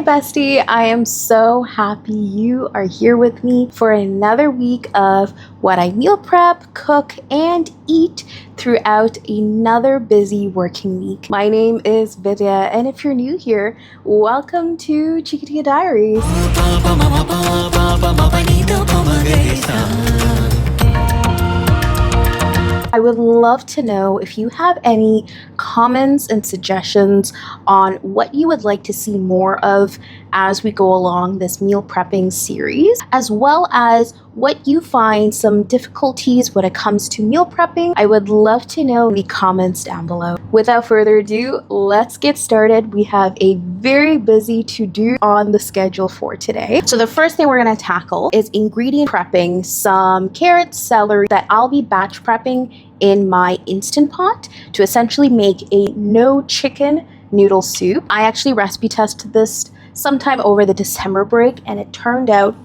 Hi Bestie, I am so happy you are here with me for another week of what I meal prep, cook, and eat throughout another busy working week. My name is Vidya, and if you're new here, welcome to Chikitia Diaries. I would love to know if you have any comments and suggestions on what you would like to see more of as we go along this meal prepping series, as well as what you find some difficulties when it comes to meal prepping. I would love to know in the comments down below. Without further ado, let's get started. We have a very busy to-do on the schedule for today. So the first thing we're going to tackle is ingredient prepping some carrots, celery that I'll be batch prepping in my Instant Pot to essentially make a no chicken noodle soup. I actually recipe tested this sometime over the December break and it turned out.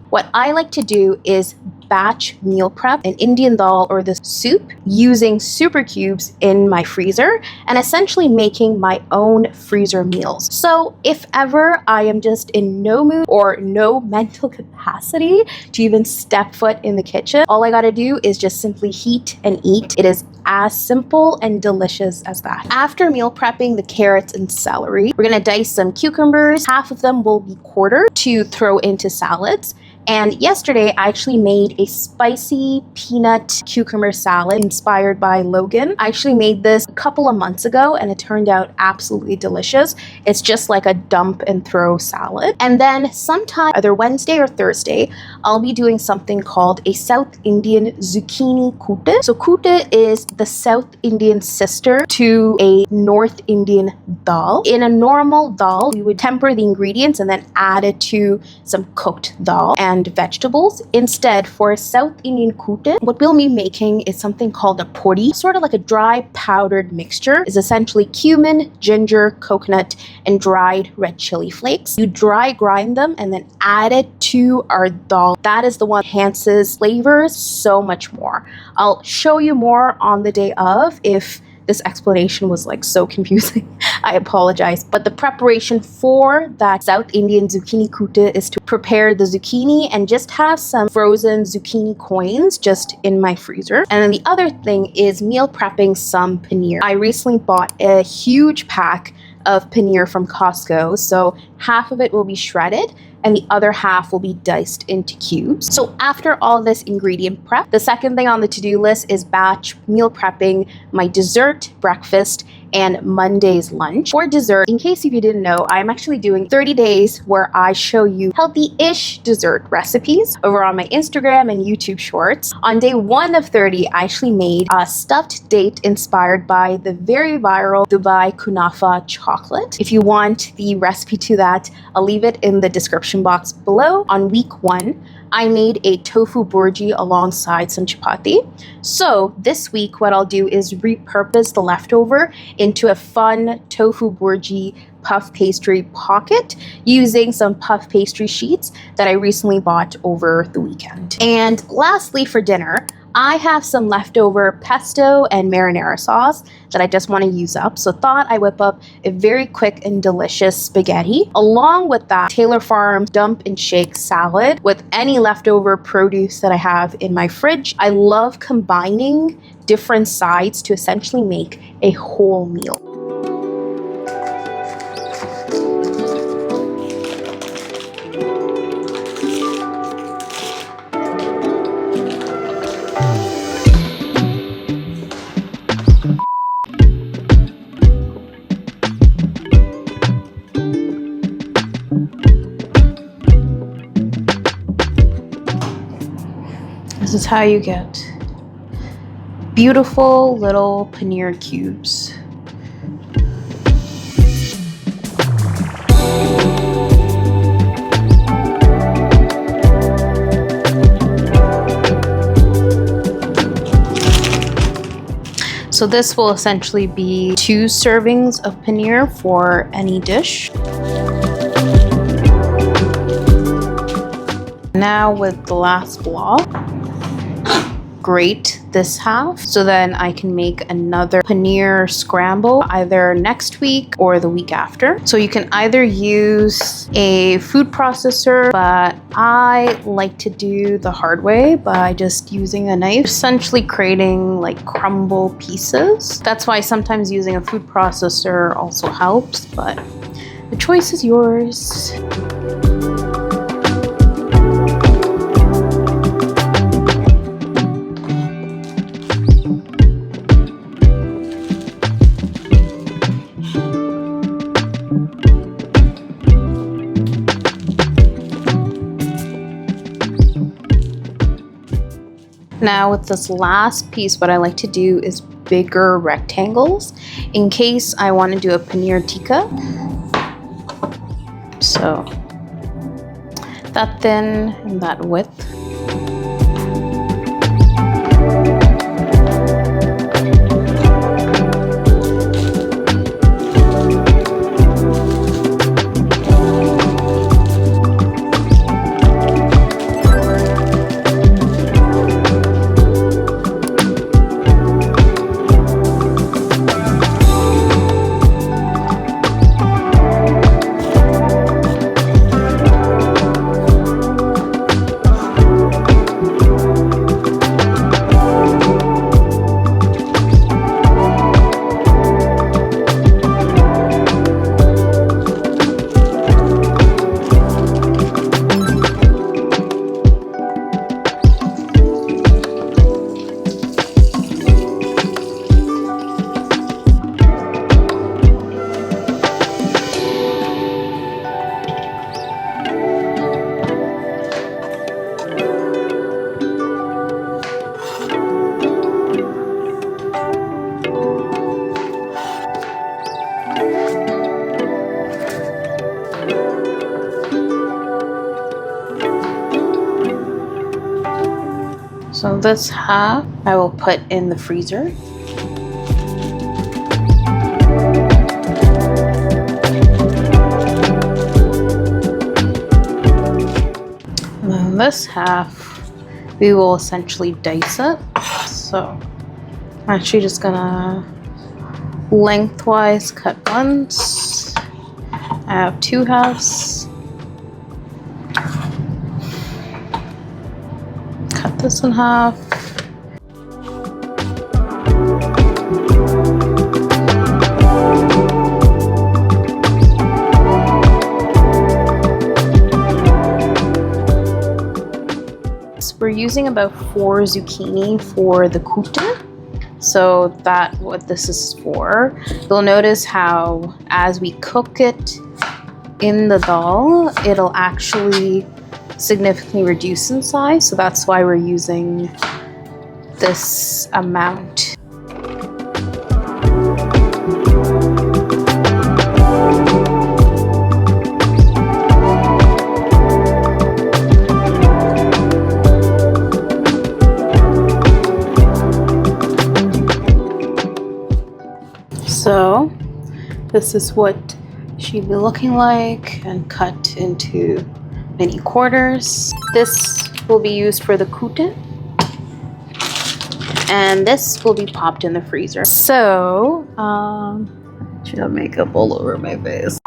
What I like to do is batch meal prep an Indian dal or the soup using SoupCubes in my freezer and essentially making my own freezer meals. So if ever I am just in no mood or no mental capacity to even step foot in the kitchen, all I gotta do is just simply heat and eat. It is as simple and delicious as that. After meal prepping the carrots and celery, we're gonna dice some cucumbers. Half of them will be quartered to throw into salads. And yesterday, I actually made a spicy peanut cucumber salad inspired by Logan. I actually made this a couple of months ago and it turned out absolutely delicious. It's just like a dump and throw salad. And then sometime, either Wednesday or Thursday, I'll be doing something called a South Indian Zucchini Kootu. So Kootu is the South Indian sister to a North Indian Dal. In a normal dal, we would temper the ingredients and then add it to some cooked dal and vegetables. Instead, for a South Indian Kootu, what we'll be making is something called a podi, sort of like a dry powdered mixture. It's essentially cumin, ginger, coconut, and dried red chili flakes. You dry grind them and then add it to our dal. That is the one that enhances flavors so much more. I'll show you more on the day of if this explanation was like so confusing. I apologize. But the preparation for that South Indian zucchini kootu is to prepare the zucchini and just have some frozen zucchini coins just in my freezer. And then the other thing is meal prepping some paneer. I recently bought a huge pack of paneer from Costco. So half of it will be shredded and the other half will be diced into cubes. So after all this ingredient prep, the second thing on the to-do list is batch meal prepping my dessert, breakfast, and Monday's lunch. For dessert, in case if you didn't know, I'm actually doing 30 days where I show you healthy-ish dessert recipes over on my Instagram and YouTube shorts. On day 1 of 30, I actually made a stuffed date inspired by the very viral Dubai kunafa chocolate. If you want the recipe to that, I'll leave it in the description box below. On week 1, I made a tofu bhurji alongside some chapati. So this week, what I'll do is repurpose the leftover into a fun tofu bhurji puff pastry pocket using some puff pastry sheets that I recently bought over the weekend. And lastly, for dinner, I have some leftover pesto and marinara sauce that I just want to use up. So thought I whip up a very quick and delicious spaghetti. Along with that, Taylor Farms dump and shake salad with any leftover produce that I have in my fridge. I love combining different sides to essentially make a whole meal. This is how you get beautiful little paneer cubes. So this will essentially be 2 servings of paneer for any dish. Now with the last block, grate this half so then I can make another paneer scramble either next week or the week after. So you can either use a food processor, but I like to do the hard way by just using a knife, essentially creating like crumble pieces. That's why sometimes using a food processor also helps, but the choice is yours. Now with this last piece, what I like to do is bigger rectangles in case I want to do a paneer tikka. So that thin and that width. So this half I will put in the freezer. And then this half we will essentially dice it. So I'm actually just gonna lengthwise cut once. I have two halves. Cut this in half. So we're using about 4 zucchini for the kootu. So that's what this is for. You'll notice how as we cook it in the dal, it'll actually significantly reduce in size, so that's why we're using this amount. So this is what she'd be looking like and cut into mini quarters. This will be used for the kootu, and this will be popped in the freezer. So, should have makeup all over my face.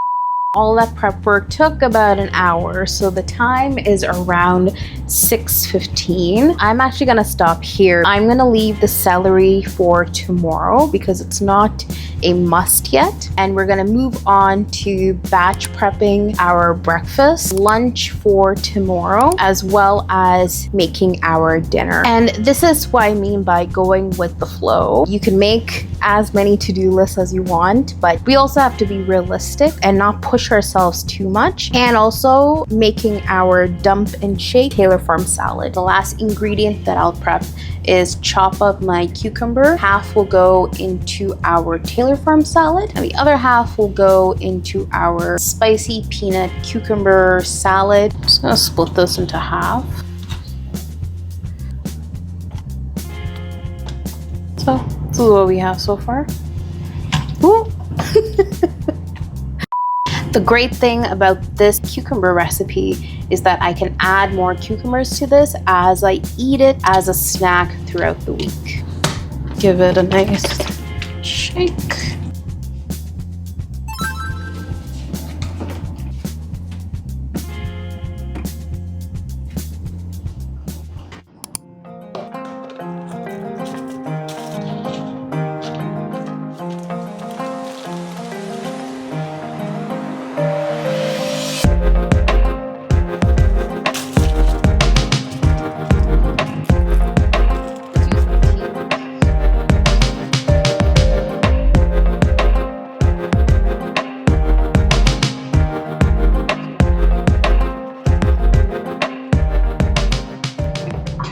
All that prep work took about an hour, so the time is around 6:15. I'm actually gonna stop here. I'm gonna leave the celery for tomorrow because it's not a must yet, and we're gonna move on to batch prepping our breakfast, lunch for tomorrow, as well as making our dinner. And this is what I mean by going with the flow. You can make as many to-do lists as you want, but we also have to be realistic and not push ourselves too much. And also making our dump and shake Taylor Farm salad. The last ingredient that I'll prep is chop up my cucumber. Half will go into our Taylor Farm salad, and the other half will go into our spicy peanut cucumber salad. I'm just gonna split this into half. So this is what we have so far. Ooh. The great thing about this cucumber recipe is that I can add more cucumbers to this as I eat it as a snack throughout the week. Give it a nice shake.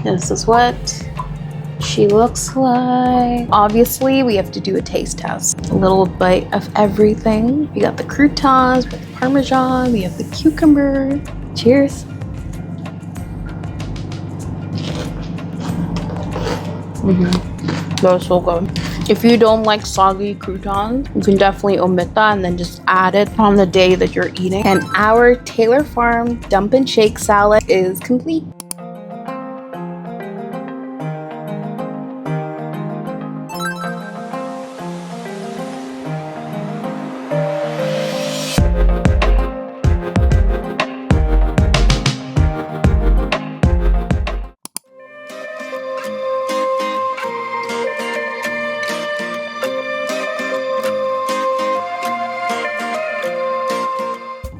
This is what she looks like. Obviously, we have to do a taste test. A little bite of everything. We got the croutons, we got the parmesan, we have the cucumber. Cheers. That was so good. If you don't like soggy croutons, you can definitely omit that and then just add it on the day that you're eating. And our Taylor Farm dump and shake salad is complete.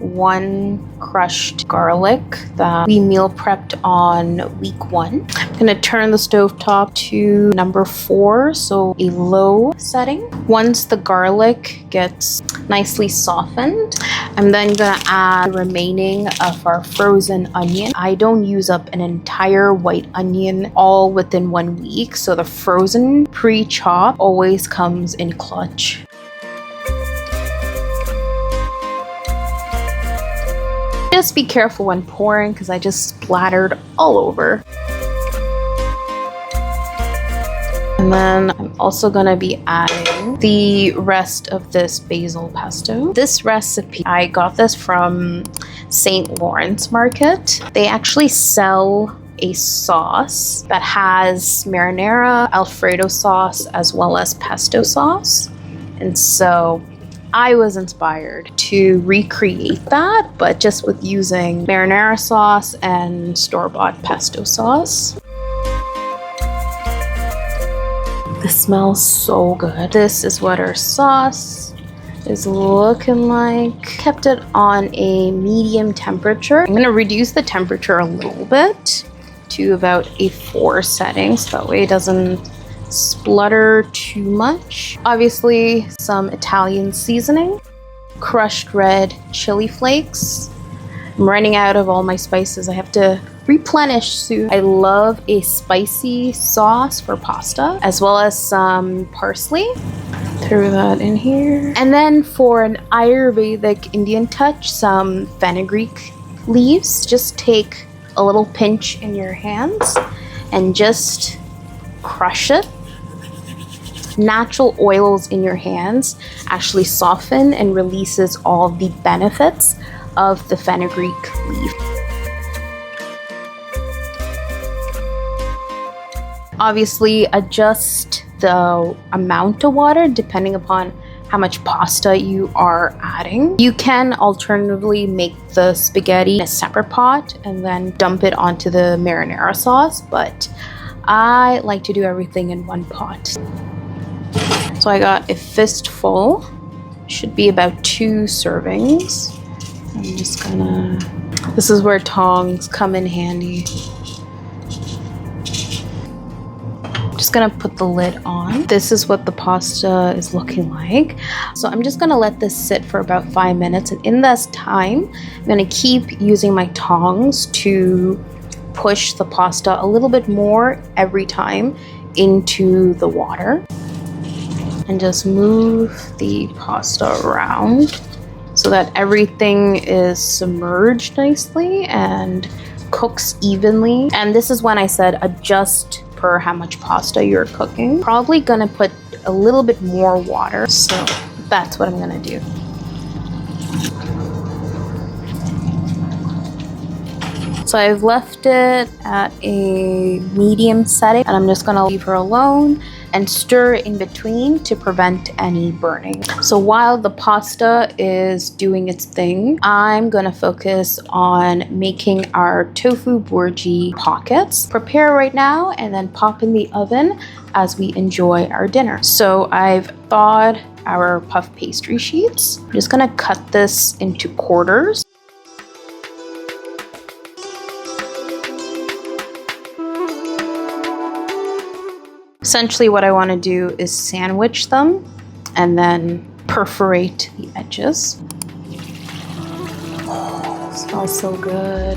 One crushed garlic that we meal prepped on week 1. I'm gonna turn the stovetop to number 4, so a low setting. Once the garlic gets nicely softened, I'm then gonna add the remaining of our frozen onion. I don't use up an entire white onion all within 1 week, so the frozen pre-chop always comes in clutch. Just be careful when pouring because I just splattered all over. And then I'm also gonna be adding the rest of this basil pesto. This recipe, I got this from St. Lawrence Market. They actually sell a sauce that has marinara, Alfredo sauce, as well as pesto sauce. And so I was inspired to recreate that, but just with using marinara sauce and store-bought pesto sauce. This smells so good. This is what our sauce is looking like. Kept it on a medium temperature. I'm gonna reduce the temperature a little bit to about a 4 setting, so that way it doesn't splutter too much. Obviously, some Italian seasoning, crushed red chili flakes. I'm running out of all my spices. I have to replenish soon. I love a spicy sauce for pasta, as well as some parsley. Throw that in here. And then for an Ayurvedic Indian touch, some fenugreek leaves. Just take a little pinch in your hands and just crush it. Natural oils in your hands actually soften and releases all the benefits of the fenugreek leaf. Obviously, adjust the amount of water depending upon how much pasta you are adding. You can alternatively make the spaghetti in a separate pot and then dump it onto the marinara sauce, but I like to do everything in one pot. So I got a fistful, should be about 2 servings. I'm just gonna, this is where tongs come in handy. Just gonna put the lid on. This is what the pasta is looking like. So I'm just gonna let this sit for about 5 minutes, and in this time, I'm gonna keep using my tongs to push the pasta a little bit more every time into the water. And just move the pasta around so that everything is submerged nicely and cooks evenly. And this is when I said adjust per how much pasta you're cooking. Probably gonna put a little bit more water, so that's what I'm gonna do. So I've left it at a medium setting, and I'm just gonna leave her alone and stir in between to prevent any burning. So while the pasta is doing its thing, I'm gonna focus on making our tofu bhurji pockets. Prepare right now and then pop in the oven as we enjoy our dinner. So I've thawed our puff pastry sheets. I'm just gonna cut this into quarters. Essentially what I want to do is sandwich them and then perforate the edges. Oh, smells so good.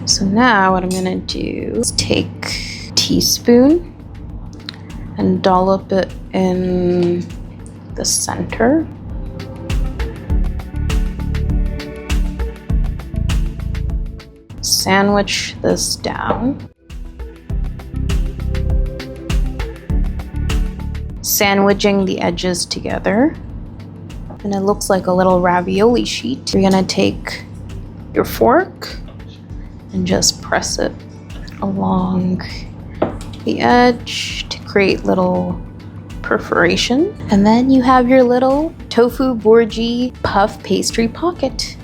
So now what I'm going to do is take a teaspoon and dollop it in the center. Sandwich this down. Sandwiching the edges together. And it looks like a little ravioli sheet. You're gonna take your fork and just press it along the edge to create little perforation. And then you have your little tofu bhurji puff pastry pocket.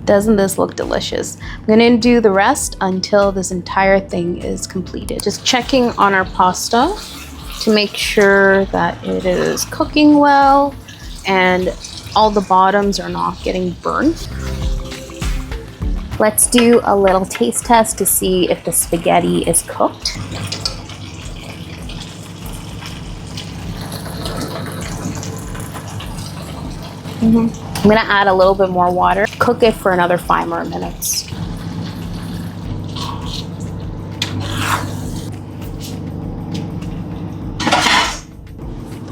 Doesn't this look delicious? I'm gonna do the rest until this entire thing is completed. Just checking on our pasta to make sure that it is cooking well and all the bottoms are not getting burnt. Let's do a little taste test to see if the spaghetti is cooked. I'm gonna add a little bit more water. Cook it for another 5 more minutes.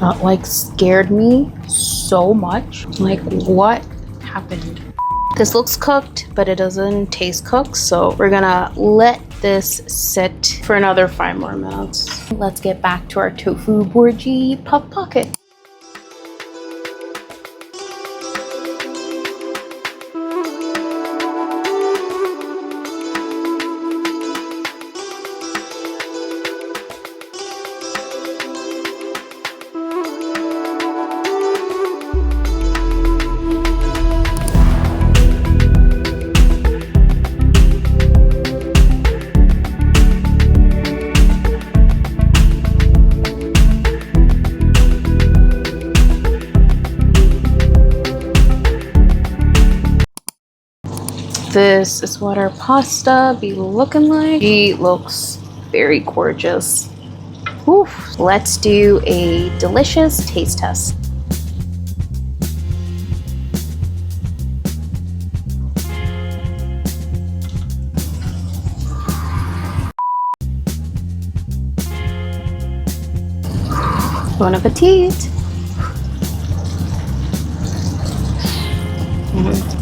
That like scared me so much. Like, what happened? This looks cooked, but it doesn't taste cooked. So we're gonna let this sit for another 5 more minutes. Let's get back to our tofu bhurji puff pocket. This is what our pasta be looking like. She looks very gorgeous. Oof. Let's do a delicious taste test. Bon appetit.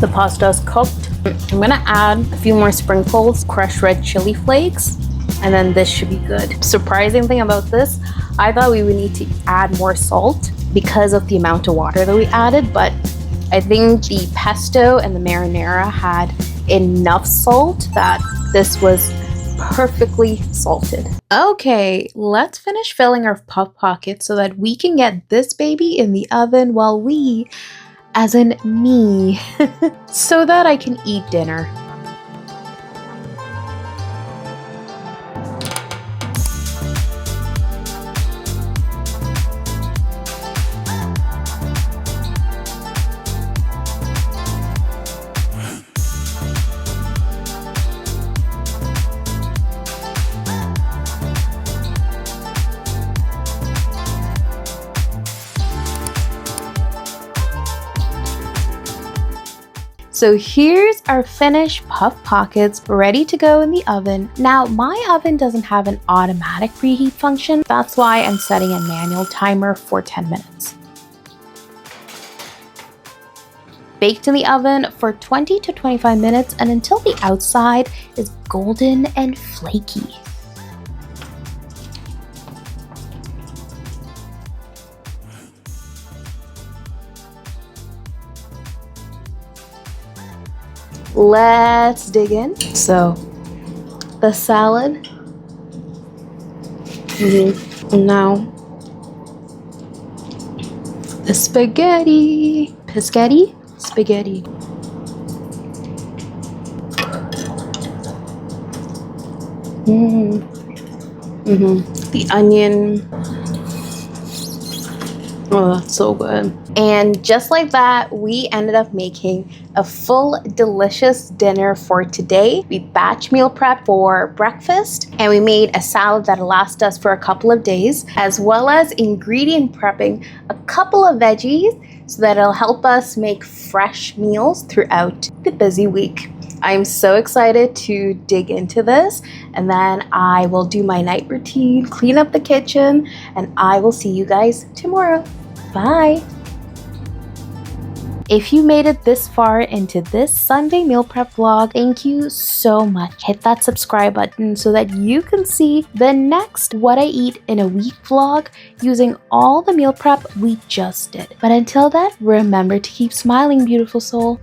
The pasta is cooked. I'm gonna add a few more sprinkles, crushed red chili flakes, and then this should be good. Surprising thing about this, I thought we would need to add more salt because of the amount of water that we added, but I think the pesto and the marinara had enough salt that this was perfectly salted. Okay, let's finish filling our puff pockets so that we can get this baby in the oven while we, as in me, so that I can eat dinner. So here's our finished puff pockets ready to go in the oven. Now my oven doesn't have an automatic preheat function. That's why I'm setting a manual timer for 10 minutes. Baked in the oven for 20 to 25 minutes and until the outside is golden and flaky. let's dig in. So, the salad. Now, the spaghetti. Spaghetti? Spaghetti. The onion. Oh, that's so good. And just like that, we ended up making a full delicious dinner for today. We batch meal prep for breakfast, and we made a salad that'll last us for a couple of days, as well as ingredient prepping a couple of veggies so that it'll help us make fresh meals throughout the busy week. I'm so excited to dig into this, and then I will do my night routine, clean up the kitchen, and I will see you guys tomorrow. Bye! If you made it this far into this Sunday meal prep vlog, thank you so much. Hit that subscribe button so that you can see the next What I Eat in a Week vlog using all the meal prep we just did. But until then, remember to keep smiling, beautiful soul.